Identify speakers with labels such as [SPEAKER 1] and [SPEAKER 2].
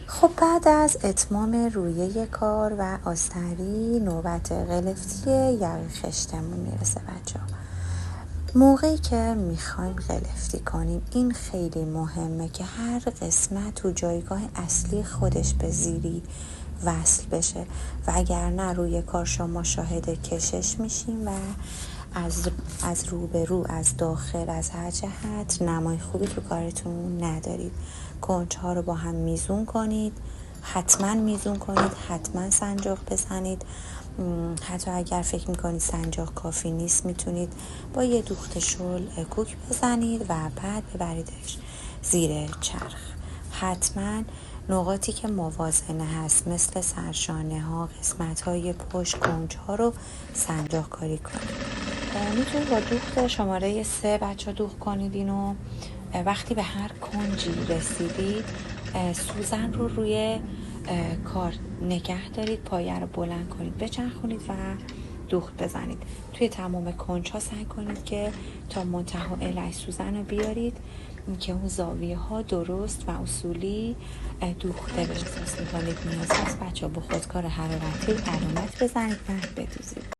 [SPEAKER 1] خب بعد از اتمام رویه کار و آستری نوبت قلفتی یقه خشتمون میرسه بچه ها. موقعی که میخوایم قلفتی کنیم این خیلی مهمه که هر قسمت تو جایگاه اصلی خودش به زیری وصل بشه و اگر نه روی کار شما شاهد کشش میشیم و از رو به رو، از داخل، از هر جهت نمای خوبی تو کارتون ندارید. کنج‌ها رو با هم میزون کنید، حتما میزون کنید، حتما سنجاق بزنید. حتی اگر فکر میکنید سنجاق کافی نیست میتونید با یه دوخت شل کوک بزنید و بعد ببریدش زیر چرخ. حتما نقاطی که موازنه هست مثل سرشانه ها، قسمت های پشت، کنج ها رو سنجاق کاری کنید. میتونید با دوخت شماره 3 بچه دوخت کنید اینو. وقتی به هر کنجی رسیدید سوزن رو روی کار نگه دارید، پایه رو بلند کنید، بچرخونید و دوخت بزنید. توی تمام کنج ها سعی کنید که تا منتها الای سوزن رو بیارید که اون زاویه ها درست و اصولی دوخته بشه. احساس میکنید نیاز هست بچه با خودکار حرارتی علامت بزنید و بدوزید.